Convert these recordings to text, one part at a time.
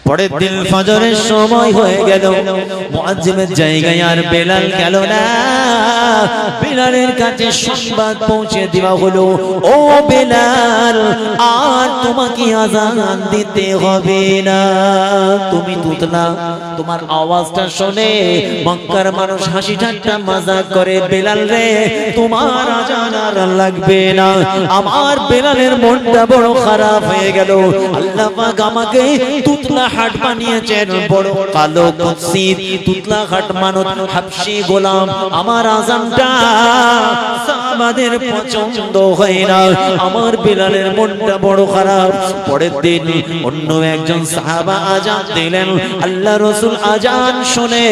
পরের দিন ফজরের সময় হয়ে গেল, মুয়াজ্জিনের জায়গায় আর বেলাল গেল না। বেলালের কাছে সংবাদ পৌঁছে দেওয়া হলো, ও বেলাল, আর তোমাকে আযান দিতে হবে না। তুমি তুতলা, তোমার আওয়াজটা শুনে মক্কার মানুষ হাসি ঠাট্টা মজাক করে, বেলাল রে তোমার আযান আর লাগবে না। আমার বেলালের মনটা বড় খারাপ হয়ে গেল। আল্লাহ পাক আমাকে তুতলা হাট বানিয়েছেন, বড় কালো কুৎসিত তুতলা হাট মানত হাবশী গোলাম। আমার আযানটা সাহাবাদের পছন্দ হয় না। আমার বেলালের মনটা বড় খারাপ। পরের দিন অন্য একজন সাহাবা আযান দিলেন। আল্লাহ রাসূল আযান শুনে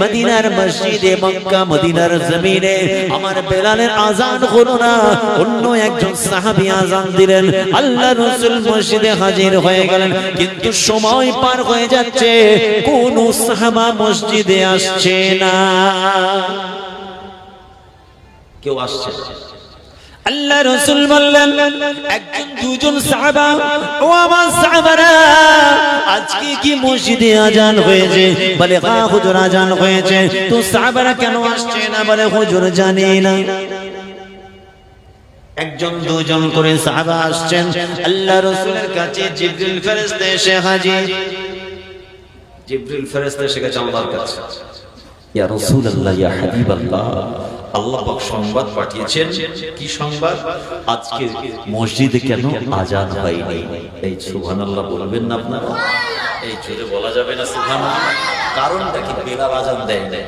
মদিনার মসজিদে, মক্কা মদিনার জমিনে আমার বেলালের আযান হলো না। অন্য একজন সাহাবী আযান দিলেন। আল্লাহ রাসূল মসজিদে হাজির হয়ে গেলেন, কিন্তু সময় পার হয়ে যাচ্ছে, কোন সাহাবা মসজিদে আসছে না। কেউ আসছে না। আল্লাহ রাসূল বললেন, একজন দুজন সাহাবা, ও আমার সাহাবারা, আজকে কি মসজিদে আযান হয়েছে? বলে হ্যাঁ হুজুর আযান হয়েছে। তো সাহাবারা কেন আসছে না? বলে হুজুর জানি না। একজন দুজন করে সাহাবা আসছেন। আল্লাহ রাসূলের কাছে জিবরিল ফেরেশতা এসে হাজির। জিবরিল ফেরেশতা এসে গেছে আল্লাহর কাছে, ইয়া রাসূলুল্লাহ, ইয়া হাবিবাল্লাহ, আল্লাহ পাক সংবাদ পাঠিয়েছেন। কি সংবাদ? আজকে মসজিদে কেন আযান হয়নি? এই সুবহানাল্লাহ বলবেন না আপনারা? এই জোরে বলা যাবে না সুবহানাল্লাহ? কারণটা কি? বেলাল আযান দেয় না।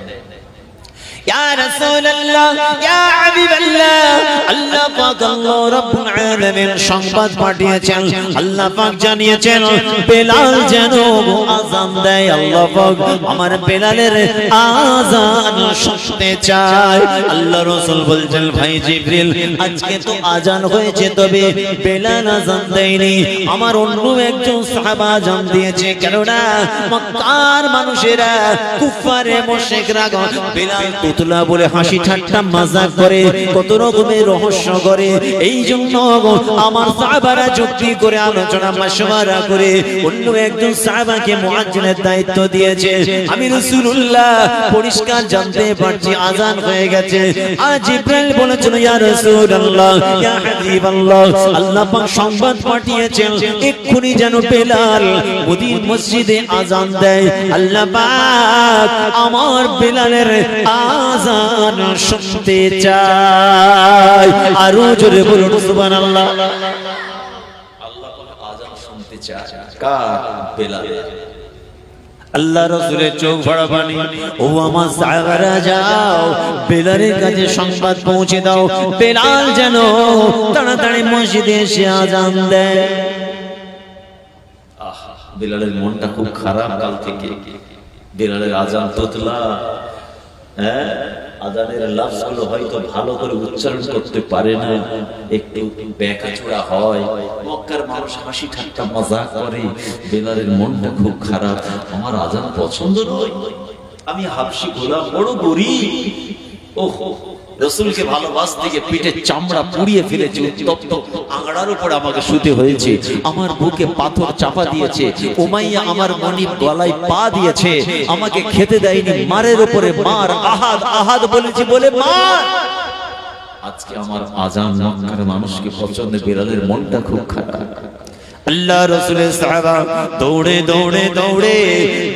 ইয়া রাসূলুল্লাহ, ইয়া হাবিবাল্লাহ, আল্লাহ পাক আল্লাহ রাব্বুল আলামিন সংবাদ পাঠিয়েছেন। আল্লাহ পাক জানিয়েছেন বেলাল যেন আযান দেয়। আল্লাহ পাক আমার বেলালের আযান শুনতে চায়। আল্লাহ রাসূল বলছেন, ভাই জিবরিল, আজকে তো আযান হয়েছে, তবে বেলাল আযান দেয়নি। আমার অন্য একজন সাহাবা আযান দিয়েছে। কেননা মক্কার মানুষেরা, কুফারে মুশরিকরা বেলাল তুতলা বলে হাসি ঠাট্টা মজাক করে, কত রকমের রহস্য করে। এই জন্য আমার সাহাবারা যুক্তি করে, আলোচনা মাশওয়ারা করে অন্য একজন সাহাবাকে মুয়াজ্জিনের দায়িত্ব দিয়েছে। আমি রাসূলুল্লাহ পরিষ্কার জানতে পারছি আযান হয়ে গেছে। আজ জিবরাইল বলেছিল, ইয়া রাসূলুল্লাহ, ইয়া হাবিবাল্লাহ, আল্লাহ পাক সংবাদ পাঠিয়েছেন এক্ষুনি যেন বেলাল মসজিদে আযান দেয়। আল্লাহ পাক আমার বেলালের আযান শুনতে চাই। আরো জোরে বলুন সুবহানাল্লাহ। আল্লাহ পাক আযান শুনতে চায় কার? বেলাল। আল্লাহ রাসূলের চোখ ভরা পানি। ও আমার সাহাবারা, যাও বেলালের কাছে সংবাদ পৌঁছে দাও, বেলাল যেন তাড়াতাড়ি মসজিদে এসে আযান দেয়। বেলালের মনটা খুব খারাপ কাল থেকে। বেলালের আযান তোতলা, আযানের লফজগুলো হয়তো ভালো করে উচ্চারণ করতে পারে না, একটু ব্যাকাচোরা হয়। মক্কার মানুষ হাসি ঠাট্টা মজাক করে। বেলালের মনটা খুব খারাপ। আমার আযান পছন্দ নয়, আমি হাবশী গোলাম, বড় গরীব। ওহো, রাসূলকে ভালোবাসতে গিয়ে পিঠে চামড়া পুড়িয়ে ফেলেছে, উত্তপ্ত আঙড়ার উপর আমাকে শুতে হয়েছে। আমার বুকে পাথর চাপা দিয়েছে, উমাইয়া আমার মনি গলায় পা দিয়েছে, আমাকে খেতে দেয়নি, মারের উপরে মার, আহাদ আহাদ বলেছি বলে মার। আজকে আমার আযান মক্কার মানুষকে পছন্দ। বেলালের মনটা খুব খারাপ। আল্লাহ রাসূলের সাহাবা দৌড়ে দৌড়ে দৌড়ে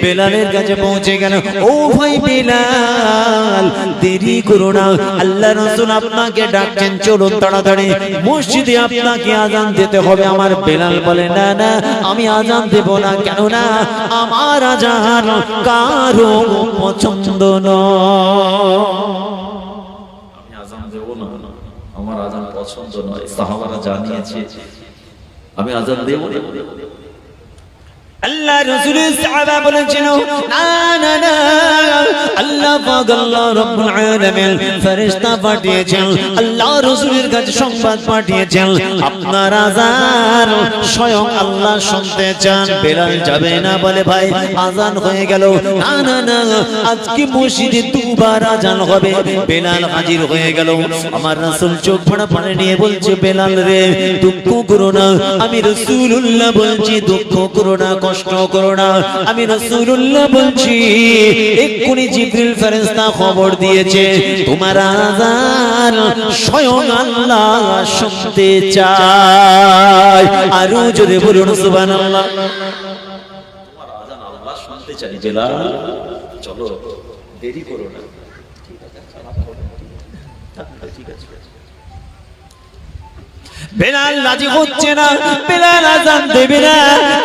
বেলালের কাছে পৌঁছে গেল। ও ভাই বেলাল, দেরি করো না, আল্লাহ রাসূল আপনাকে ডাকছেন, চলুন তাড়াতাড়ি মসজিদে, আপনাকে আযান দিতে হবে। আমার বেলাল বলে, না না, আমি আযান দেব না। কেন না? আমার আযান কারো পছন্দ নয়। আমি আযান দেব না, আমার আযান পছন্দ নয়। সাহাবারা জানিয়েছে আমি আযান দেব না। আল্লাহ রাসূলের সাহাবা বলেছেন, না না না, আল্লাহ পাক আল্লাহ রাব্বুল আলামিন ফেরেশতা পাঠিয়েছেন, আল্লাহ রাসূলের কাছে সংবাদ পাঠিয়েছেন, আপনার আযান স্বয়ং আল্লাহ শুনতে চান। বেলাল যাবে না বলে ভাই আযান হয়ে গেল, না না না আজকে মসজিদে দুবার আযান হবে। বেলাল হাজির হয়ে গেল। আমার রাসূল চোখ ফাড়া পানি নিয়ে বলছে, বেলাল রে দুঃখ করো না, আমি রাসূলুল্লাহ বলছি দুঃখ করো না, কষ্ট করো না, আমি রাসূলুল্লাহ বলছি। এক্ষুনি জিবরিল ফেরেশতা খবর দিয়েছে তোমার আযান স্বয়ং আল্লাহ শুনতে চায়। আরো জোরে বলুন সুবহানাল্লাহ। তোমার আযান আল্লাহ শুনতে চায়। বেলাল চলো দেরি করো না। ঠিক আছে। বেলাল রাজি হচ্ছে না, বেলাল আযান দেবে না,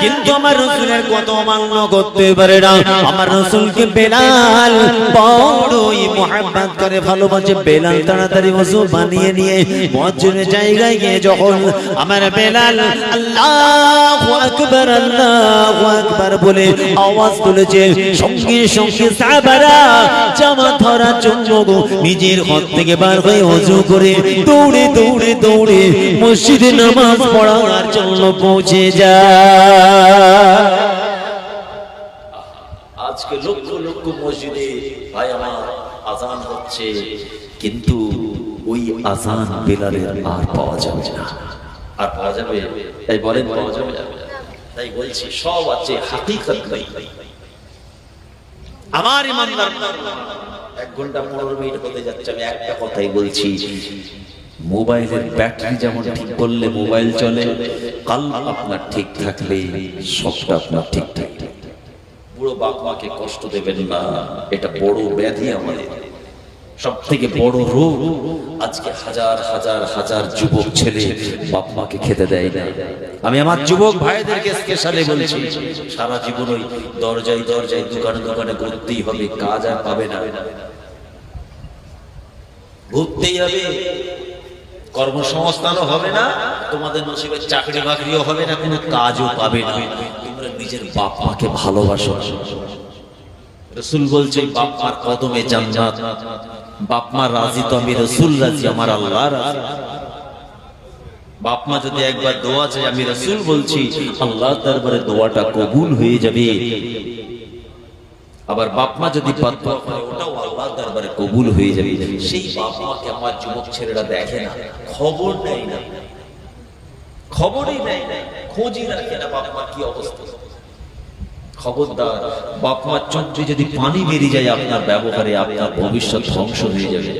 কিন্তু আমার রাসূলের কত অমান্য করতে পারে না। আমার রাসূলকে বেলাল বড়ই মুহাব্বত করে, ভালোবাসে। বেলাল তাড়াতাড়ি ওযু বানিয়ে নিয়ে মুয়াজ্জিনের জায়গায় গিয়ে যখন আমার বেলাল আল্লাহু আকবার আল্লাহু আকবার বলে আওয়াজ তুলেছে, সঙ্গে সঙ্গে সাহাবারা জামাত ধরার জন্য নিজের ঘর থেকে বার হয়ে ওযু করে দৌড়ে দৌড়ে দৌড়ে মসজিদে নামাজ পড়ার জন্য পৌঁছে যায়। আজকে লক্ষ লক্ষ মসজিদে ভাই আমার আযান হচ্ছে, কিন্তু ওই আযান বেলালের আর পাওয়া যাবে না। আর পাওয়া যাবে? তাই বলেন পাওয়া যাবে? তাই বলছি সব আছে, হাকিকত নাই। আমার ইমানদার 1 ঘন্টা 15 মিনিট হতে যাচ্ছে, আমি একটা কথাই বলছি, মোবাইলের ব্যাটারি যেমন ঠিক করলে মোবাইল চলে, কলব আপনার ঠিক থাকলে সবটা আপনার ঠিক থাকবে। বুড়ো বাপ মাকে কষ্ট দেবেন না, এটা বড় ব্যাধি আমাদের, সব থেকে বড় রোগ। আজকে হাজার হাজার হাজার যুবক ছেলে বাপ মাকে খেতে দেয় না। আমি আমার যুবক ভাইদেরকে স্পেশালি বলছি, সারা জীবন ওই দরজায় দরজায় দোকানে দোকানে ঘুরতেই হবে, কাজ আর পাবে না। ঘুরতেই হবে, কর্মসংস্থানও হবে না, তোমাদের নসিবে চাকরি বাকরিও হবে না, কোনো কাজও পাবে না। তোমরা নিজের বাপ মাকে ভালোবাসো। রাসূল বলছে বাপ মার কদমে জান্নাত। বাপ মা রাজি তো আমি রাসূল রাজি, আমার আল্লাহ রাজি। বাপ মা যদি একবার দোয়া চায়, আমি রাসূল বলছি আল্লাহর দরবারে দোয়াটা কবুল হয়ে যাবে। আবার বাপ মা যদি পাতোয়া করে, ওটাও আল্লাহর দরবারে কবুল হয়ে যাবে। সেই বাপ মাকে আমার যুবক ছেলেরা দেখে না, খবর নেয় না, খবরই নেয় না, খোঁজই রাখে না বাপ মা কি অবস্থা। খবরদার, বাপ মার চোখে যদি পানি বেরিয়ে যায় আপনার ব্যবহারে, আপনার ভবিষ্যৎ ধ্বংস হয়ে যাবে।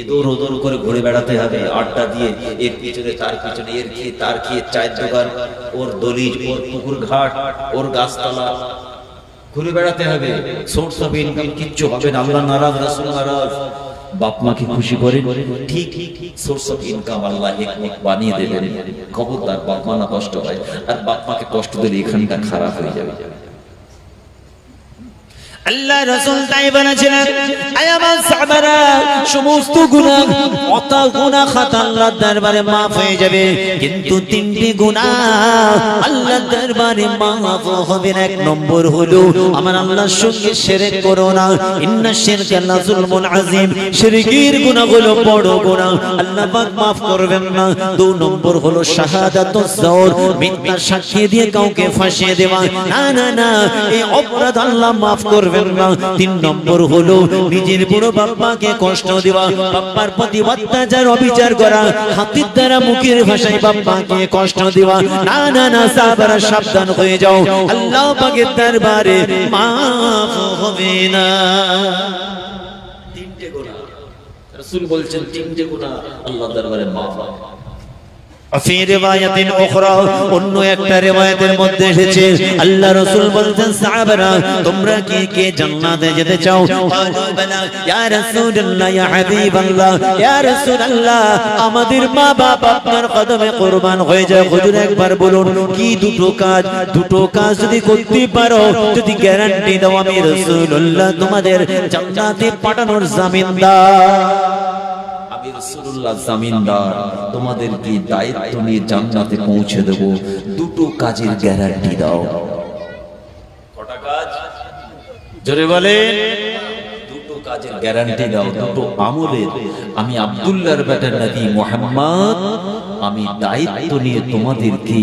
এদোর ওদোর করে ঘুরে বেড়াতে হবে, আড্ডা দিয়ে এর পিছনে তার পিছনে, এর খেয়ে তার খেয়ে, চায়ের দোকান, ওর দলিল, ওর পুকুর ঘাট, ওর গাছতলা ঘুরে বেড়াতে হবে। সোর্স অফ ইনকাম কিচ্ছু হবে না। আল্লাহ নারাজ, রাসূল নারাজ। বাপ মাকে খুশি করে ঠিক সোর্স অফ ইনকাম আল্লাহ হিকমত বানিয়ে দেবেন। খবরদার বাপ মা না কষ্ট হয়, আর বাপ মাকে কষ্ট দিলে এখানটা খারাপ হয়ে যাবে। আল্লাহ রাসূল তাই বলেছিলেন, আয় আমার সাহাবারা, সমস্ত গুনাহ অত গুনাহ খাতা আল্লাহর দরবারে maaf হয়ে যাবে, কিন্তু 3টি গুনাহ আল্লাহর দরবারে maaf হবে না। 1 নম্বর হলো আমার আল্লাহর সঙ্গে শিরক করো না, ইন্না শিরকা লাযুলমুন আযীম। শিরকের গুনাহগুলো বড় গুনাহ, আল্লাহ পাক maaf করবেন না। 2 নম্বর হলো শাহাদাতুজ যুর, মিথ্যা সাক্ষী দিয়ে কাউকে ফাঁসিয়ে দেওয়া, না না না, এই অপরাধ আল্লাহ maaf করবেন না। 3 নম্বর হলো নিজের বড় বাপ্পাকে কষ্ট দেওয়া, বাপ্পার প্রতি অত্যাচার অবিচার করা, হাতের দ্বারা মুখের ভাষায় বাপ্পাকে কষ্ট দেওয়া, না না না, সাহাবারা সাবধান হয়ে যাও, আল্লাহ পাকের দরবারে maaf হবে না। 3টে গুনাহ রাসূল বলছেন, 3টে গুনাহ আল্লাহর দরবারে maaf হবে। ফি রিওয়ায়াতিন উখরা, অন্য একটা রিওয়ায়াতের মধ্যে এসেছে আল্লাহ রাসূল বলতেন, সাহাবারা তোমরা কে কে জান্নাতে যেতে চাও? ক্বালু বালা ইয়া রাসূলুল্লাহ, ইয়া হাবিবাল্লাহ, ইয়া রাসূলুল্লাহ, আমাদের মা বাপ আপনার কদমে কুরবান হয়ে যায়। হুজুর একবার বলুন কি দুটো কাজ যদি করতে পারো, যদি গ্যারান্টি দাও, আমি রাসূলুল্লাহ তোমাদের জান্নাতে পাঠানোর জামিনদার। আমি রাসূলুল্লাহ জামিনদার, তোমাদের কি দায়িত্ব নিয়ে জান্নাতে পৌঁছে দেব। 2টো কাজের গ্যারান্টি দাও। কটা কাজ? জোরে বলেন। কাজের গ্যারান্টি দাও, দুটো আমলের। আমি আব্দুল্লাহর বেটা নবী মুহাম্মদ, আমি দায়িত্ব নিয়ে তোমাদেরকে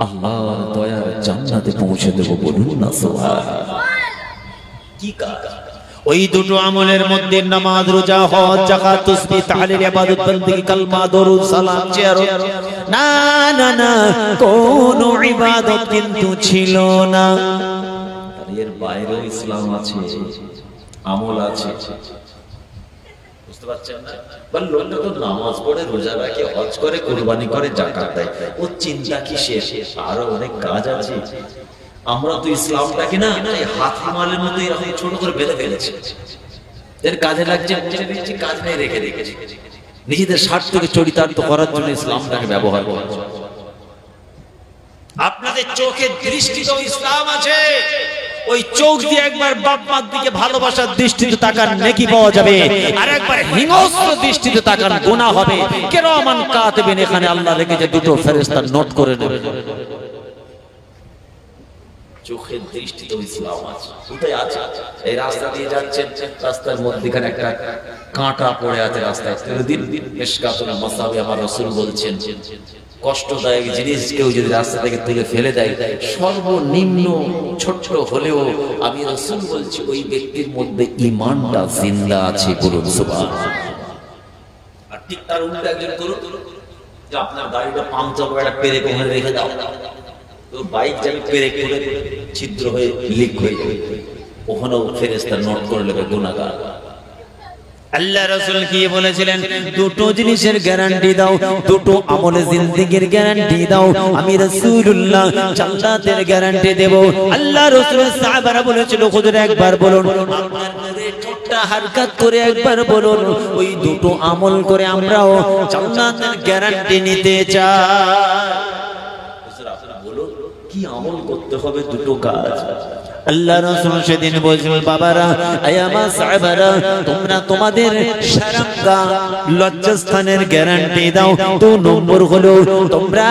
আল্লাহর দয়ার জান্নাতে পৌঁছে দেব। বলুন না সুবহানাল্লাহ। কি কাজ? ওই দুটো আমলের মধ্যে নামাজ, রোজা, হজ, যাকাত, তাসবিহ, তাহলিল, ইবাদত, বندگی, কালমা, দরুদ, সালাম, জিয়ারত, না না না, কোন ইবাদত কিন্তু ছিল না। এর বাইরেও ইসলাম আছে, আমল আছে। বুঝতে পারছেন না? বল লোকটা তো নামাজ পড়ে, রোজা রাখে, হজ করে, কুরবানি করে, যাকাত দেয়, ও চিন্তা কি শেষ? আরো অনেক কাজ আছে। আমরা তো ইসলামটাকে না হাত মালের মতো এরকম ছোট করে বেঁধে ফেলেছি। এর কাজে লাগছে, কাজ নেই রেখে রেখেছি, নিজেদের স্বার্থকে চরিতার্থ করার জন্য ইসলামটাকে ব্যবহার করছে। আপনাদের চোখের দৃষ্টিতেও ইসলাম আছে। ওই চোখ দিয়ে একবার বাপ মার দিকে ভালোবাসার দৃষ্টিতে তাকান, নেকি পাওয়া যাবে। আর একবার হিংস্র দৃষ্টিতে তাকান, গুনাহ হবে। কিরামান কাতিবিন, এখানে আল্লাহ রেখেছে দুটো ফেরেশতা, নোট করে নেবে। চোখের দৃষ্টিতেও ইসলাম আছে। কোথায় আছে? এই রাস্তা দিয়ে যাচ্ছেন, রাস্তার মধ্যখানে একটা কাঁটা পড়ে আছে রাস্তায়। দিন মিশকাতুল মাসাবি আমার রাসূল বলছেন, কষ্টদায়ক জিনিস কেউ যদি রাস্তা থেকে তুলে ফেলে দেয়, সর্বনিম্ন ছোট্ট হলেও আমি রাসূল বলছি ওই ব্যক্তির মধ্যে ঈমানটা জিন্দা আছে। বলুন সুবহানাল্লাহ। আর ঠিক তার উল্টো একজন করুন, যে আপনার গাড়িটা পাংচার করে একটা পেরেক ওখানে রেখে দাও, তো বাইক যাবে পেরেক করে ছিদ্র হয়ে লিক হয়ে যাবে, ওখানেও ফেরেশতা নোট করে নেবে গুনাহগার। আল্লাহ রাসূল কি বলেছিলেন? দুটো জিনিসের গ্যারান্টি দাও, দুটো আমলে জিন্দেগির গ্যারান্টি দাও, আমি রাসূলুল্লাহ জান্নাতের গ্যারান্টি দেব। আল্লাহ রাসূলের সাহাবারা বলেছিল, হুজুর একবার বলুন, আপনার নূরে ঠোঁটটা হারকাত করে একবার বলুন, ওই দুটো আমল করে আমরাও জান্নাতের গ্যারান্টি নিতে চাই। হুজুর আপনারা বলুন কি আমল করতে হবে? দুটো কাজ। আল্লাহ রাসূল সেদিন বলেছিলেন, বাবারা, আয় আমার সাহাবারা, তোমরা তোমাদের শরমগা লজ্জাস্থানের গ্যারান্টি দাও। 2 নম্বর হলো তোমরা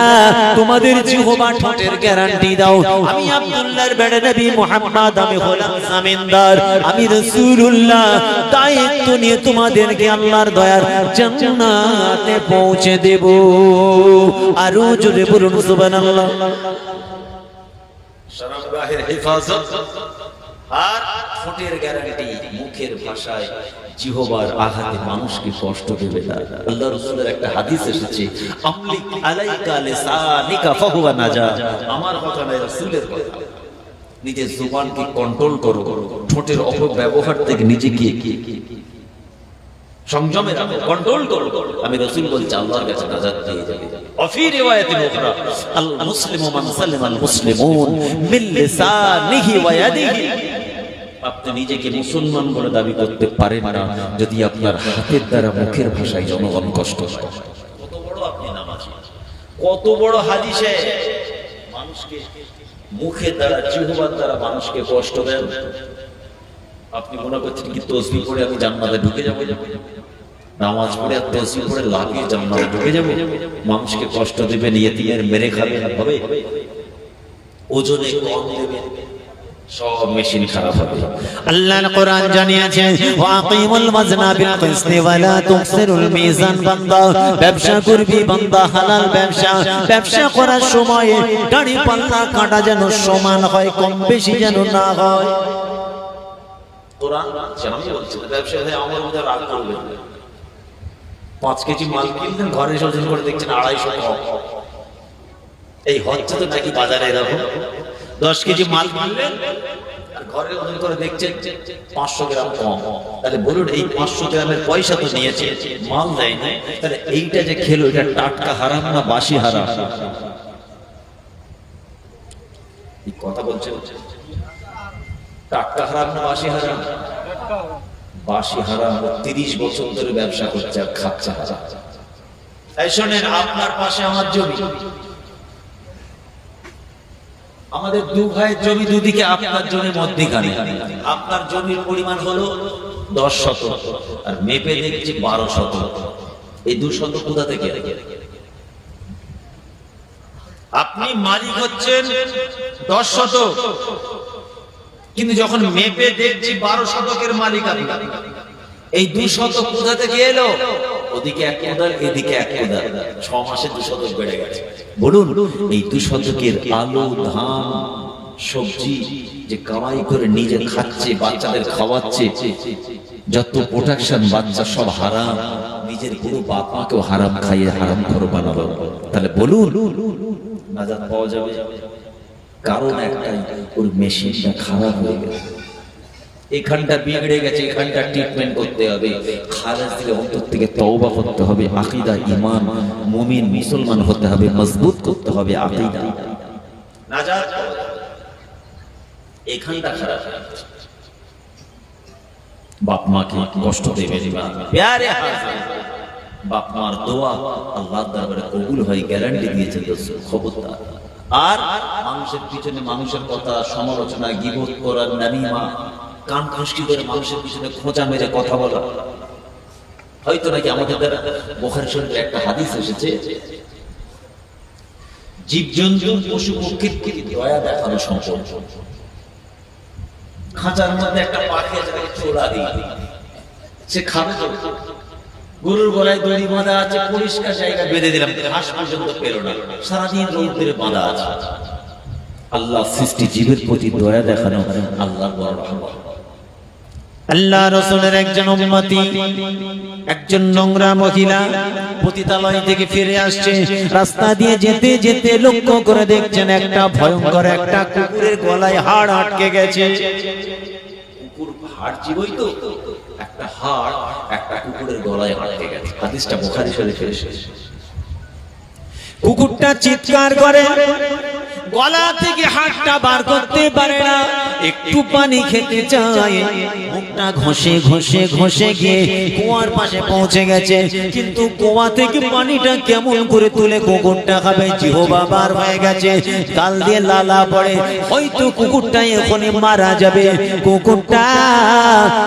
তোমাদের জিহ্বা ঠোঁটের গ্যারান্টি দাও। আমি আব্দুল্লাহর বেটা নবী মুহাম্মদ, আমি হলাম জামিনদার, আমি রাসূলুল্লাহ, দায়িত্ব নিয়ে তোমাদেরকে আল্লাহর দয়ার জান্নাতে পৌঁছে দেব। আরো জোরে বলুন সুবহানাল্লাহ। শরমগাহের হেফাজত আর ঠোঁটের গ্যারান্টি, মুখের ভাষায় জিহ্বার আঘাতে মানুষকে কষ্ট দেবে না। আল্লাহর রাসূলের একটা হাদিস এসেছে, আমলিক আলাইকা লিসানিকা ফাহুয়া নাজা। আমার কথা নয়, রাসূলের কথা। নিজের জবানকে কন্ট্রোল করো, ঠোঁটের অপব্যবহার থেকে নিজেকে সংযমে রাখো, কন্ট্রোল করো। আমি রাসূল বলছি আল্লাহর কাছে নাজাত পেয়ে যাবে। অফি রিওয়ায়াতিন উখরা, আল মুসলিমু মান সালামা আল মুসলিমুন মিন লিসানিহি ওয়া ইয়াদিহি। আপনি নিজেকে মুসলমান বলে দাবি করতে পারেন না যদি আপনার হাতের দ্বারা মুখের ভাষায় জনগণ কষ্ট পায়। কত বড় আপনি নামাজি, কত বড় হাদিসে মানুষকে মুখের দ্বারা, জিহ্বার দ্বারা মানুষকে কষ্ট দেন। আপনি মনে করছেন কি তাসবিহ পড়ে আমি জান্নাতে ঢুকে যাব? নামাজ পড়ে আর তাসবিহ পড়ে লাগিয়ে জান্নাতে ঢুকে যাব? মানুষকে কষ্ট দেবেন, ইয়েতিমের মেরে খাবেন, হবে? ওজনে কম দেবেন, সব মেশিন খারাপ হবে। আল্লাহর কোরআন জানিয়েছেন, ওয়া আকিমুল ওয়াজনা বিল কিসতি ওয়া লা তুকসিরুল মিজান। বান্দা, ব্যবসা করবি বান্দা, হালাল ব্যবসা। ব্যবসা করার সময় গাড়ি পাল্লা কাটা যেন সমান হয়, কম বেশি যেন না হয়। কোরআন জানাই বলছে, ব্যবসা থেকে আমার মধ্যে রাগ করবেন না। 5 কেজি মাল কিনলেন, ঘরে এসে করে দেখছেন 250 কম। এই হচ্ছে তো নাকি বাজারে এরকম 10 কেজি মাল কিনলেন, ঘরে ওজন করে দেখছেন 500 গ্রাম কম। তাহলে বলুন, এই 500 গ্রামের পয়সা তো নিয়েছে, মাল দেয় না, তাহলে এইটা যে খেলো এটা টাটকা হারাম না বাসি হারাম? এই কথা বলছে, টাটকা হারাম না বাসি হারাম? বাসি হারাম। 30 বছর ধরে ব্যবসা করছে আর খাচ্ছে হারাম। তাই শোনেন, আপনার পাশে আমার জমি, আমাদের 2 ভাইয়ের জমি, দুদিকে আপনার জমির মধ্যখানে। আপনার জমির পরিমাণ হলো 10 শতক, আর মেপে দেখছি 12 শতক। এই 2 শতক কোথা থেকে? আপনি মালিক হচ্ছেন 10 শতক, কিন্তু যখন মেপে দেখছি 12 শতকের মালিক আপনি। এই 200 কোথা থেকে এলো? ওদিকে 1 কোদাল, এদিকে 1 কোদাল, 6 মাসে 200 বেড়ে গেছে। বলুন এই 200 আলু, ধান, সবজি যে কামাই করে নিজে খাচ্ছে, বাচ্চাদের খাওয়াচ্ছে, যত প্রোটেকশন, বাচ্চা সব হারাম, নিজের পুরো বাপ মাকেও হারাম খাইয়ে হারাম ঘর বানালো। তাহলে বলুন নাজাত পাওয়া যাবে? কারণ একটাই, ওর মেশিনটা খারাপ হয়ে গেছে, এখানটা বিগড়ে গেছে, এখানটা ট্রিটমেন্ট করতে হবে। খালেস দিলে অন্তর থেকে তওবা করতে হবে, আকীদা, ঈমান, মুমিন মুসলমান হতে হবে, মজবুত করতে হবে আকীদা। নাজাত এখানটা খারাপ, বাপ মাকে কষ্ট দেবে না। প্যারে হাজির, বাপ মার দোয়া আল্লাহর দরবারে কবুল হয়, গ্যারান্টি দিয়েছেন রাসূল। খবরদার। আর মানুষের পিছনে মানুষের কথা সমালোচনা, গীবত করা, নামিমা, কান খুশকি করে মানুষের পিছনে খোঁচা মেরে কথা বলা, হয়তো নাকি আমাদের দ্বারা বুখারী শরীফে একটা হাদিস এসেছে, জীবজন্তু পশু পক্ষীর প্রতি দয়া দেখানো সম্ভব। খাঁচার মধ্যে একটা পাখি আছে, চোরা দিয়ে সে খাবে, গরুর গলায় দড়ি বাঁধা আছে, পরিষ্কার জায়গা বেঁধে দিলাম, ঘাস পর্যন্ত পেল না, সারাদিন রৌদ্রে বাঁধা আছে। আল্লাহ সৃষ্টি জীবের প্রতি দয়া দেখানো আল্লাহর বড় রহমত। আল্লাহ রাসূলের একজন উম্মতি, একজন নোংরা মহিলা পতিতালয় থেকে ফিরে আসছে, রাস্তা দিয়ে যেতে যেতে লক্ষ্য করে দেখছেন একটা ভয়ঙ্কর একটা কুকুরের গলায় হাড় আটকে গেছে। কুকুর হাড় জীবই তো, একটা হাড় একটা কুকুরের গলায় আটকে গেছে। হাদিসটা বুখারী শরীফে এসেছে। কুকুরটা চিৎকার করে, গলা থেকে হাড়টা বার করতে পারে না, একটু পানি খেতে চায়, মুখটা ঘষে ঘষে ঘষে গিয়ে কুয়ার পাশে পৌঁছে গেছে, কিন্তু কুয়া থেকে পানিটা কেমন করে তুলে কুকুরটা খাবে, জিহ্বা বার হয়ে গেছে, গাল দিয়ে লালা পড়ে, হয়তো কুকুরটা এখনই মারা যাবে। কুকুরটা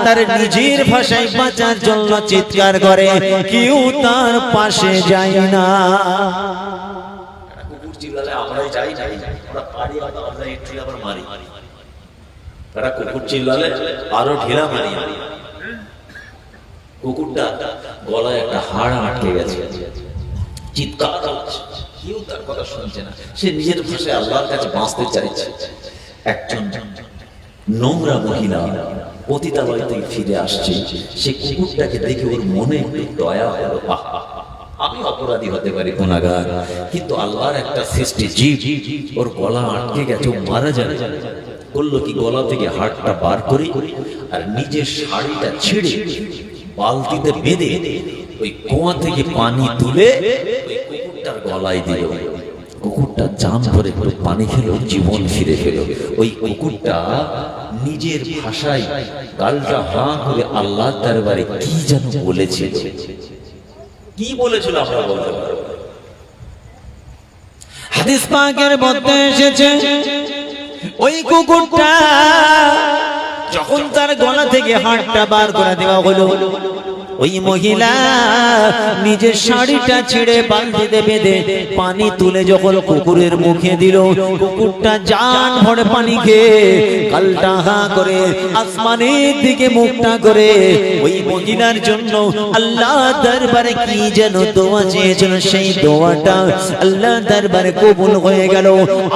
তার নিজের ভাষায় বাঁচার জন্য চিৎকার করে, কেউ তার পাশে যায় না। আমরাই যাই, আমরা পারি, আমরা একটু আবার মারি, তারা কুকুর চিল্লালে আরো ঢিলা মারি। কুকুরটা গলায় একটা হাড় আটকে গেছে, চিৎকার করছে, কেউ তার কথা শুনছে না, সে নিজের ভাষায় আল্লাহর কাছে বাঁচতে চাইছে। একজন নোংরা মহিলা পতিতালয় থেকে ফিরে আসছে, সে কুকুরটাকে দেখে ওর মনে একটু দয়া হলো, আমি অপরাধী হতে পারি, গুনাহগার, কিন্তু আল্লাহর একটা সৃষ্টি জীব, ওর গলা আটকে গেছে, ও মারা যাবে। করলো কি, গলা থেকে হাড়টা বার করে আর নিজের শাড়িটা ছিঁড়ে বালতিতে বেঁধে ওই কুয়া থেকে পানি তুলে ওই কুকুরটার গলায় দিল। কুকুরটা জান ভরে একটু পানি খেলো, জীবন ফিরে পেল। ওই কুকুরটা নিজের ভাষায় গালটা হাঁ করে আল্লাহর দরবারে কি যেন বলেছিল। কি বলেছিল আমরা বলতে পারবো? হাদিস পাকের মধ্যে এসেছে, ওই কুকুরটা যখন তার গলা থেকে হাড়টা বার করে দেওয়া হলো, ওই মহিলা নিজের শাড়িটা ছেড়ে বালতিতে বেঁধে পানি তুলে যখন কুকুরের মুখে দিল, কুকুরটা জান ভরে পানি খেয়ে গালটা হাঁ করে আসমানের দিকে মুখটা করে ওই মহিলার জন্য আল্লাহ দরবারে কি যেন দোয়া চেয়েছিল, সেই দোয়াটা আল্লাহ দরবারে কবুল হয়ে গেল।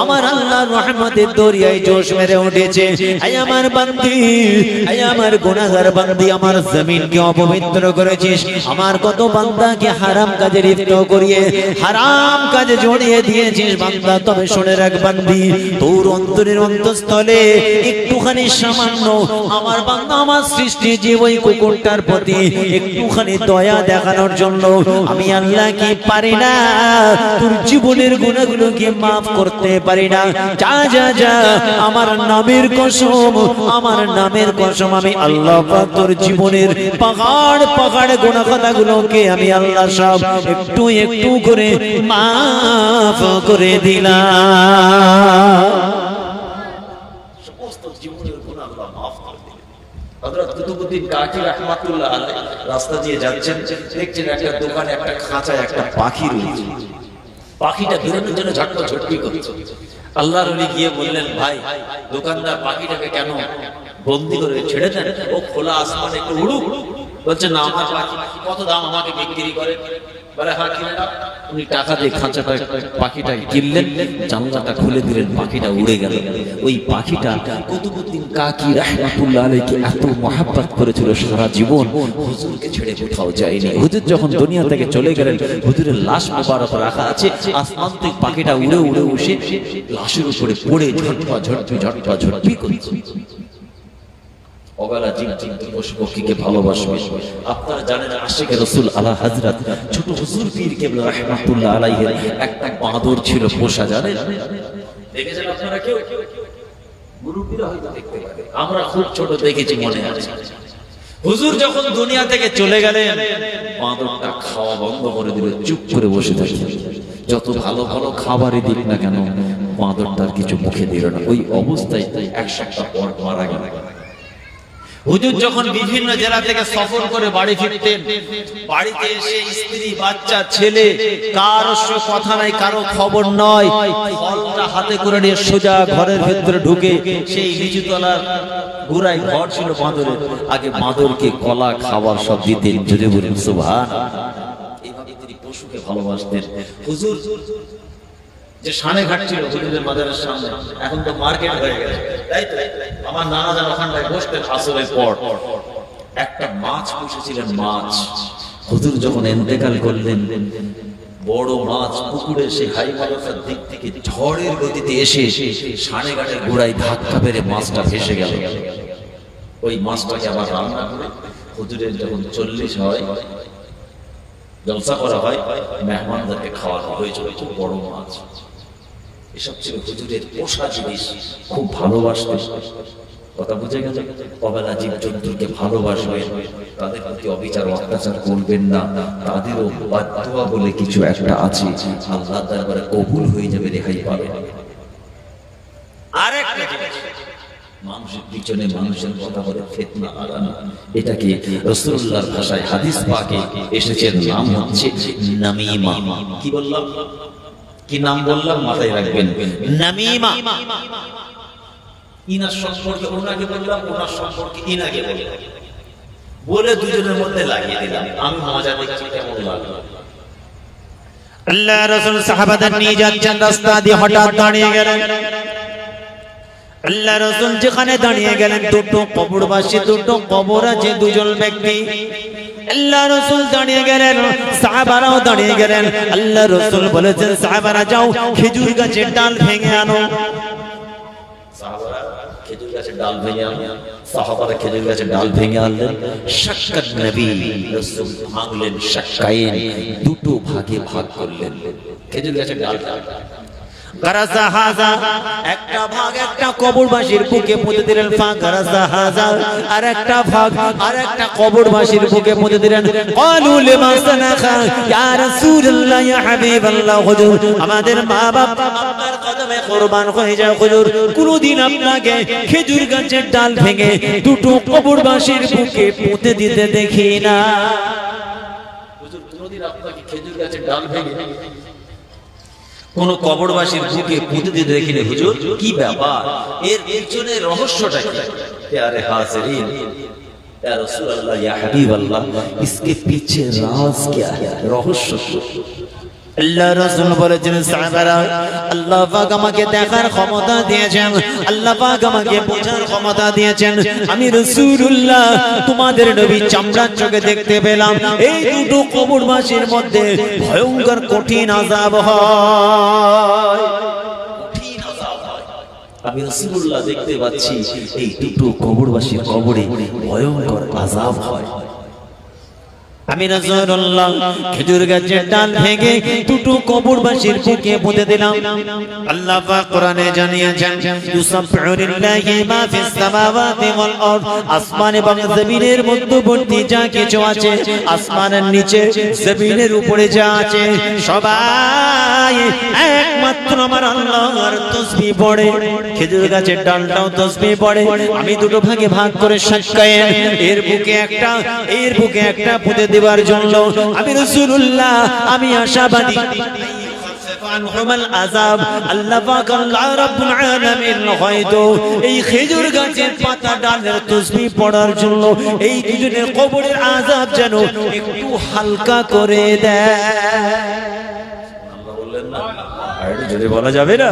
আমার আল্লাহর রহমতের দরিয়ায় জোশ মেরে উঠেছে। আয় আমার বান্দি, আয় আমার গুনাহগার বান্দি, আমার জমিনকে অপবিত্র করেছিস, আমার কত বান্দাকে হারাম কাজে লিপ্ত করিয়ে হারাম কাজে জড়িয়ে দিয়েছিস বান্দা। তবে শুনে রাখ বান্দি, তোর অন্তরের অন্তঃস্থলে একটুখানি সামান্য আমার বান্দা, আমার সৃষ্টি জীব ওই কুকুরটার প্রতি একটুখানি দয়া দেখানোর জন্য আমি আল্লাহ কি পারি না তোর জীবনের গুনাহগুলোকে মাফ করতে পারি না? যা যা যা, আমার নামের কসম, আমার নামের কসম, আমি আল্লাহ পাক তোর জীবনের পাহাড় পাহাড় গুনাহ কথাগুলোকে আমি আল্লাহ সব একটু একটু করে মাফ করে দিলাম। সমস্ত জীবনের গুনাহ আল্লাহ মাফ করে দিলেন। হযরত কুতুবউদ্দিন কাকি রাহমাতুল্লাহ আলাইহি রাস্তা দিয়ে যাচ্ছেন, দেখছেন একটা দোকানে একটা খাঁচায় একটা পাখি রয়েছে। পাখিটা বেরোনোর জন্য ঝটপট করছে। আল্লাহর ওলি গিয়ে বললেন, ভাই দোকানদার পাখিটাকে কেন বন্দি করে ছেড়ে দেন, ও খোলা আসমানে একটু উড়ুক। বলছে না আমার পাখি কত দাম আমাকে বিক্রি করে, বলে হ্যাঁ কিনে দাও। উনি টাকা দিয়ে খাঁচাটা পাখিটা কিনলেন, জানলাটা খুলে দিলেন, পাখিটা উড়ে গেল। ওই পাখিটা কুতুবউদ্দিন কাকি রাহমাতুল্লাহ আলাইহি এত মহব্বত করেছিল সারা জীবন, হুজুরকে ছেড়ে কোথাও যায়নি। হুজুর যখন দুনিয়া থেকে চলে গেলেন, হুজুরের লাশ মোবারক রাখা আছে, আসমান থেকে পাখিটা উড়ে উড়ে এসে লাশের উপরে পড়ে ঝটপা ঝটপি ঝটপা ঝটপি করছে। অবেলা জিন পশু পক্ষীকে ভালোবাসবে। আপনারা জানেন আশিকে রাসূল আলা হযরত ছোট হুজুর পীর কেবলা রাহমাতুল্লাহ আলাইহি একটা বাঁদর ছিল পোষা, জানেন? দেখেছেন আপনারা কেউ? মুরব্বিরা হয়তো দেখতে পারে, আমরা খুব ছোট দেখেছি, মনে আছে। হুজুর যখন দুনিয়া থেকে চলে গেলেন, বাঁদরটা খাওয়া বন্ধ করে দিল, চুপ করে বসে থাকে। যত ভালো ভালো খাবারই দিক না কেন, বাঁদরটার কিছু মুখে দিল না। ওই অবস্থায় এক সপ্তাহ পর মারা গেল। হুজুর যখন বিভিন্ন জেলা থেকে সফর করে বাড়ি ফিরতেন, বাড়িতে এসে স্ত্রী বাচ্চা ছেলে কারোর সঙ্গে কথা নাই, কারো খবর নয়, ফলটা হাতে করে নিয়ে সোজা ঘরের ভেতরে ঢুকে, সেই নিচুতলার গুড়ায় ঘর ছিল বাঁদরের, আগে বাঁদরকে কলা খাবার সব দিতেন। যদি বলেন সুবহানাল্লাহ। এইভাবে তিনি পশুকে ভালোবাসতেন। হুজুর যে সানে ঘাট ছিল হুজুরের মাজারের সামনে, এখন তো মার্কেট হয়ে গেছে, তাই তো? আমার নানা যান ওখানটায় বসতেন আসরের পর, একটা মাছ পুষেছিলেন, মাছ। হুজুর যখন ইন্তেকাল করলেন, বড় মাছ পুকুরের সেই হাই মালফার দিক থেকে ঝড়ের গতিতে এসে সানে ঘাটের গোড়ায় ধাক্কা মেরে মাছটা ভেসে গেল। ওই মাছটাকে আবার রান্না করে হুজুরের যখন 40 হয়, জলসা করা হয়, মেহমানদেরকে খাওয়ানো হয়েছিল। খুব বড় মাছ। এসব ছিল হুজুরের পোষা জিনিস, খুব ভালোবাসতেন। কথা বুঝে গেছে? অবেলা জীবজন্তুকে ভালোবাসবেন, তাদের প্রতি অবিচার অত্যাচার করবেন না, তাদেরও বাদদোয়া বলে কিছু একটা আছে, আল্লাহর দরবারে কবুল হয়ে যাবে, রেহাই পাবে। আরেকটা জিনিস, মানুষের পিছনে মানুষের কথা বলে ফিতনা আলানো, এটাকে রাসূলুল্লাহর ভাষায় হাদিস পাকে এসেছে, নাম হচ্ছে নামিমা। কি বললাম? কি নাম বললাম? মাথায় রাখবেন, নামিমা। ইনার সম্পর্কে ওনাকে বললাম, ওনার সম্পর্কে ইনাকে বললাম, বলে দুজনের মধ্যে লাগিয়ে দিলাম। আমি মজা দেখছি, কেমন লাগলো। আল্লাহ রাসূল সাহাবাদের নিয়ে যাচ্ছেন, রাস্তা দিয়ে হঠাৎ দাঁড়িয়ে গেলেন। আল্লাহ রাসূল যেখানে দাঁড়িয়ে গেলেন, দুটো কবরবাসী, দুটো কবর আছে, দুজন ব্যক্তি। আল্লাহ রাসূল দাঁড়িয়ে গেলেন, সাহাবারাও দাঁড়িয়ে গেলেন। আল্লাহ রাসূল বলেছেন, সাহাবারা যাও খেজুর গাছের ডাল ভেঙে আনো। সাহাবারা খেজুর গাছের ডাল ভেঙে আনলেন। সাহাবারা খেজুর গাছের ডাল ভেঙে আনলেন। শাক্কাত নবী রাসূল ভাঙলেন, শাক্কায়েন, দুটো ভাগে ভাগ করলেন খেজুর গাছের ডালটা। গারাসা হাজা, একটা ভাগ একটা কবরবাসীর বুকে পুঁতে দিলেন, গারাসা হাজা, আর একটা ভাগ আর একটা কবরবাসীর বুকে পুঁতে দিলেন। ক্বালু লিমা সানাখা ইয়া রাসূলুল্লাহ, ইয়া হাবিবাল্লাহ, হুজুর আমাদের মা বাবা আপনার কদমে কুরবান হয়ে যায় হুজুর, কোনদিন আপনাকে খেজুর গাছের ডাল ভেঙে দুটো কবরবাসীর বুকে পুঁতে দিতে দেখি না। হুজুর কোনদিন আপনাকে খেজুর গাছের ডাল ভেঙে কোন কবরবাসীর বুকে পুঁতে দিতে দেখিনি হুজুর, কি ব্যাপার? এর পিছনে রহস্যটা কি? প্যারে হাজিরিন, ইয়া রাসূলুল্লাহ, ইয়া হাবিবাল্লাহ, इसके पीछे राज क्या है, রহস্য কি? আল্লাহ রাসূল বলেছেন, সাহাবারা আল্লাহ পাক আমাকে দেখার ক্ষমতা দিয়েছেন, আল্লাহ পাক আমাকে বোঝার ক্ষমতা দিয়েছেন। আমি রাসূলুল্লাহ তোমাদের নবী চামড়ার চোখে দেখতে পেলাম, এই দুটো কবরবাসীর মধ্যে ভয়ঙ্কর কঠিন আযাব হয়। কঠিন আযাব হয়। আমি রাসূলুল্লাহ দেখতে পাচ্ছি এই দুটো কবরবাসীর কবরে ভয়ঙ্কর আযাব হয়। আমি রাসূলুল্লাহ খেজুর গাছের ডাল ভেঙে দুটো কবরবাসীর বুকে পুঁতে দিলাম। আল্লাহ পাক কোরআনে জানিয়েছেন, ইউসাব্বিহু লিল্লাহি মা ফিস সামাওয়াতি ওয়াল আরদ, আসমান এবং জমিনের মধ্যবর্তী যা কিছু আছে, আসমানের নিচে জমিনের উপরে যা আছে, সবাই একমাত্র আমার আল্লাহর তাসবিহ পড়ে। খেজুর গাছের ডালটাও তাসবিহ পড়ে। আমি দুটো ভাগে ভাগ করে শাক্কায়েন, এর বুকে একটা, এর বুকে একটা পুঁতে দেওয়ার জন্য আমি রাসূলুল্লাহ, আমি আশাবাদী আনহুমাল আযাব। আল্লাহ পাক আল্লাহ রাব্বুল আলামিন হয়তো এই খেজুর গাছের পাতা ডালের তাসবিহ পড়ার জন্য এই দুজনের কবরের আযাব যেন একটু হালকা করে দেয়। আল্লাহ বললেন না, আর যদি বলা যাবে না,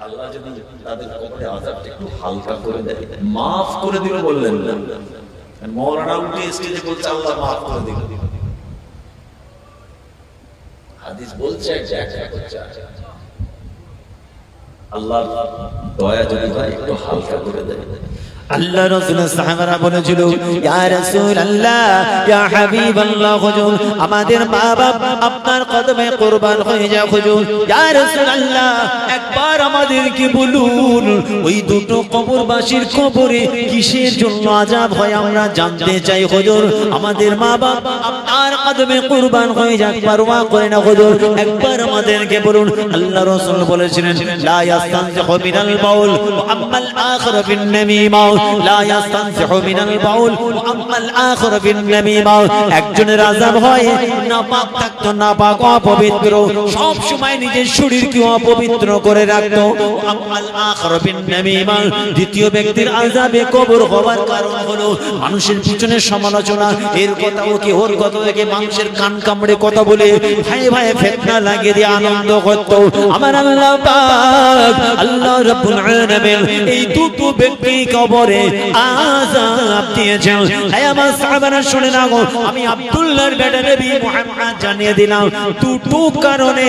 আল্লাহ যদি তাদের কবরের আযাবটা একটু হালকা করে দেয়, মাফ করে দিল বললেন না। মওলানা উঠে স্টেজে বলছে আল্লাহ মাফ করে দিল। হাদিস বলছে আল্লাহর দয়া যদি হয় একটু হালকা করে দেয়। আল্লাহ রাসূলের সাহাবারা বলেছিল, ইয়া রাসূলুল্লাহ, ইয়া হাবিবাল্লাহ, হুজুর আমাদের মা বাপ আপনার কদমে কুরবান হয়ে যায় হুজুর। ইয়া রাসূলুল্লাহ, একবার আমাদেরকে বলুন ওই দুটো কবরবাসীর কবরে কিসের জন্য আযাব হয় আমরা জানতে চাই হুজুর। আমাদের মা বাপ আপনার কদমে কুরবান হয়ে যাক, পরোয়া করে না হুজুর, একবার আমাদেরকে বলুন। আল্লাহ রাসূল বলেছিলেন, লা ইয়াস্তানজিহু মিনাল বাউল ওয়া আম্মাল আখির বিন নামিমা, লা ইয়াস্তানজিহু মিনাল বাউল ওয়া আম্মাল আখির বিন নামিমা। একজনের আযাব হয় নাপাক থাকতো, নাপাক অপবিত্র, সব সময় নিজের শরীরকে অপবিত্র করে রাখতো। আম্মাল আখির বিন নামিমা, দ্বিতীয় ব্যক্তির আযাবে কবর হওয়ার কারণ হলো মানুষের পিছনে সমালোচনা, এর কথা ওকে ওর কথা থেকে মানুষের কান কামড়ে কথা বলে ভাই ভাই ফিতনা লাগিয়ে দিয়ে আনন্দ করত। আমার আল্লাহ পাক আল্লাহ রাব্বুল আলামিন এই দুটো ব্যক্তি কবরে আযাব দিয়েছেন। এই আমার সাহাবারা শুনে না গো, আমি আব্দুল্লাহর বেটা নবী মুহাম্মদ জানিয়ে দিলাম দুটো কারণে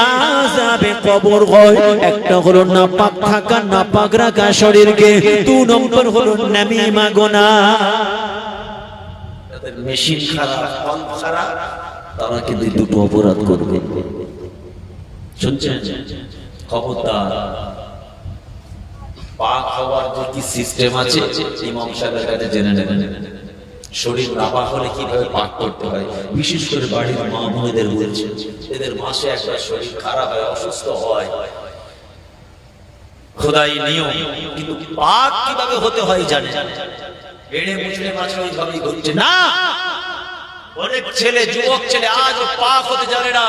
আযাবে কবর হয়। একটা হলো নাপাক থাকা, নাপাক রাখা শরীরকে, দুই নম্বর হলো নামিমা গুনাহ। মেশিন খারাপ, পাম্প খারাপ, তারা কিন্তু দুটো অপরাধ করবে। শুনছেন? খবরদার, পাক হওয়ার যে কি সিস্টেম আছে ইমাম সাহেবের কাছে জেনে নেবেন। শরীর নাপাক হলে কিভাবে পাক করতে হয়, বিশেষ করে বাড়ির মা বোনেদের বলছে, এদের মাসে একবার শরীর খারাপ হয়, অসুস্থ হয়, খোদাই নিয়ম, কিন্তু পাক কিভাবে হতে হয় জানে না। বেড়ে মুসলিম আছে ওইভাবেই ঘুরছে না। অনেক ছেলে, যুবক ছেলে আজও পাক হতে জানে না,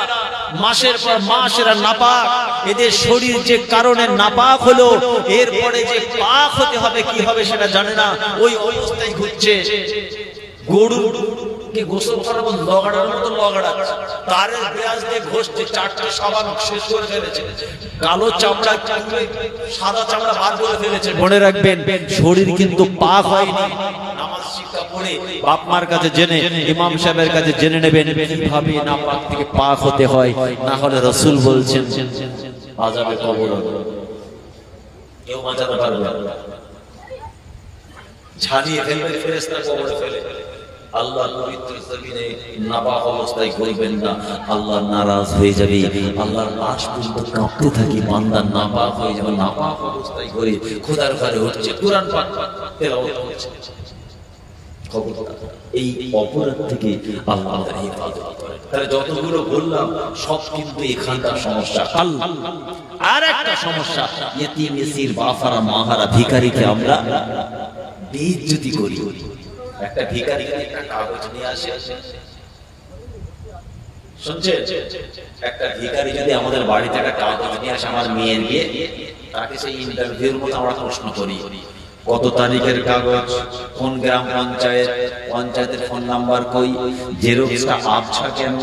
মাসের পর মাস এরা নাপাক। এদের শরীর যে কারণে নাপাক হলো, এরপরে যে পাক হতে হবে কি হবে সেটা জানে না, ওই অবস্থায় ঘুরছে। গরুকে গোসল করার লগড়ার মতো লগড়া, তারের ব্রাশ দিয়ে ঘষছে, চারটে সাবান শেষ করে ফেলেছে, কালো চামড়া সাদা চামড়া বার করে ফেলেছে। মনে রাখবেন, শরীর কিন্তু পাক হয়নি। নামাজ শিক্ষা পড়ে বাপ মার কাছে জেনে, ইমাম সাহেবের কাছে জেনে নেবেন কিভাবে নাপাক থেকে পাক হতে হয়, না হলে রাসূল বলছেন আযাবে কবর কেউ বাঁচাতে পারবে না। ঝালিয়ে ফেলবে ফেরেশতা, কবরে ফেলে। আল্লাহ পবিত্র জমিনে নাপাক অবস্থায় করবেন না, আল্লাহ নারাজ হয়ে যাবে। আল্লাহর লাশ পর্যন্ত কাঁপতে থাকি, বান্দা নাপাক হয়ে যাবে, নাপাক অবস্থায় করে খোদার ঘরে হচ্ছে, কুরআন পাঠ তেলাওয়াত হচ্ছে। এই অপরাধ থেকে আল্লাহ হেফাজত করেন। তাহলে যতগুলো বললাম সব কিন্তু এখানকার সমস্যা। আর একটা সমস্যা, ইয়েতিম এসির বাফারা মাহারা ভিখারিকে আমরা বেইজ্জতি করি। একটা ভিখারি একটা কাগজ নিয়ে আসে, শুনছেন? একটা ভিখারি যদি আমাদের বাড়িতে একটা কাগজ নিয়ে আসে আমার মেয়ের বিয়ে, তাকে সেই ইন্টারভিউর মতো আমরা প্রশ্ন করি, কত তারিখের কাগজ, কোন গ্রাম পঞ্চায়েত, পঞ্চায়েতের ফোন নাম্বার কই, জেরক্সটা আবছা কেন,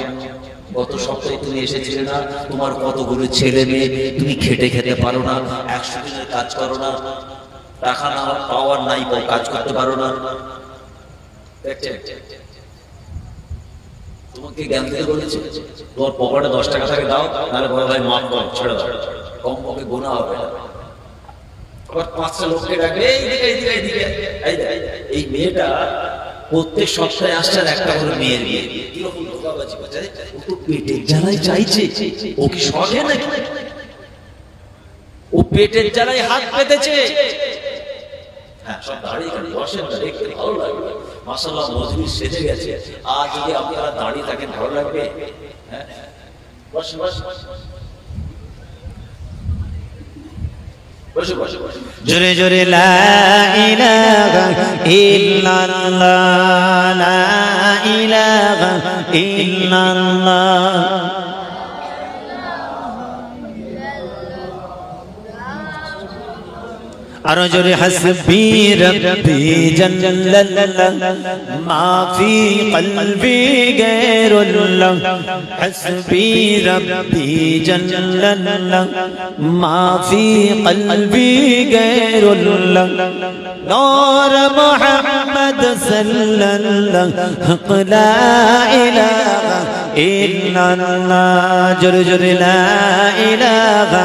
গত সপ্তাহে তুমি এসেছিলে না, তোমার কতগুলো ছেলে মেয়ে, তুমি খেটে খেতে পারো না, 100 দিনের কাজ করো না, টাকা না পাওয়ার নাই, কাজ করতে পারো না। তোমাকে জ্ঞান দিতে বলেছে, তোমার পকেটে 10 টাকা থাকে দাও, নাহলে বড় ভাই মাফ কর, ছেড়ে দাও, কম পকে গুনাহ হবে না। আবার 5টা লোককে ডাকে, এই মেয়েটা প্রত্যেক সপ্তাহে আসছে, একটা করে মেয়ের বিয়ে, কিরকম ধোঁকাবাজি বাজারে, ও তো পেটের জ্বালায় চাইছে, ও কি শখে নাকি? ও পেটের জ্বালায় হাত পেতেছে। হ্যাঁ, সব দাঁড়িয়ে বসেন, দেখতে ভালো লাগবে, মাশাআল্লাহ মজলিস সেজে গেছে। আর যদি আপনারা দাঁড়িয়ে থাকেন ভালো লাগবে। হ্যাঁ, বসে বসে বসে বসে বসে জোরে জোরে লা ইলাহা ইল্লাল্লাহ, লা ইলাহা ইল্লাল্লাহ। আর জোরে হাসবি রব্বি জাল্লাল্লাহ মা ফি কলবি গায়রুল্লাহ হাসবি রব্বি জাল্লাল্লাহ মা ফি কলবি গায়রুল্লাহ নূর মুহাম্মদ সাল্লাল্লাহু লা ইলাহা ইল্লাল্লাহ জোরে জোরে লা ইলাহা